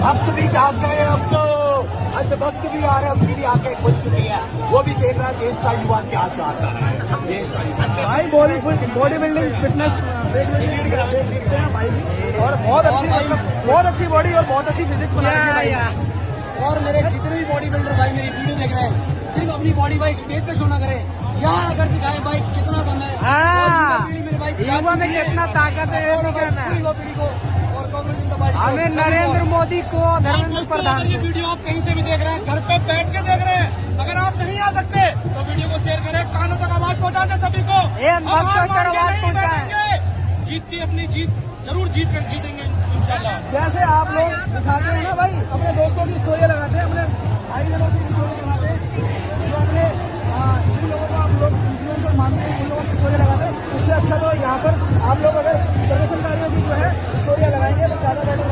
भक्त भी जाग गए अब तो, अंधभक्त भी आ रहे हैं, उनकी भी आंखें खुल चुकी है, वो भी देख रहा है देश का युवा क्या चाहता है। देश का युवा भाई बॉडी बिल्डिंग फिटनेस देखते हैं भाई की, और बहुत अच्छी मतलब बहुत अच्छी बॉडी और बहुत अच्छी फिजिक्स बना रखी है भाई। और मेरे जितने भी बॉडी बिल्डर भाई मेरी वीडियो देख रहे हैं, सिर्फ अपनी बॉडी भाई स्टेज पे शो ना करें, यहाँ अगर दिखाएं भाई कितना दम है, युवा में कितना ताकत है, ये भी कहना है। युवा पीढ़ी को और कांग्रेस जनता पार्टी हमें नरेंद्र मोदी को, धर्मेंद्र प्रधान ये वीडियो आप कहीं से भी देख रहे हैं, घर पे बैठ के देख रहे हैं, अगर आप नहीं आ सकते तो वीडियो को शेयर करें, कानों तक आवाज पहुंचा दें सभी को। भक्तों तक आवाज पहुंचाएं। जीतती अपनी जीत जरूर जीत कर जीतेंगे इंशाल्लाह। जैसे आप लोग दिखाते हैं ना भाई, अपने दोस्तों की स्टोरी लगाते हैं, अपने भाई जनों की स्टोरी लगाते हैं, जो अपने जिन लोगों को आप लोग इन्फ्लुएंसर मानते हैं उन लोगों की स्टोरी लगाते हैं, उससे अच्छा तो यहाँ पर आप लोग अगर प्रदर्शनकारियों की जो है स्टोरियाँ लगाएंगे तो ज़्यादा बेटर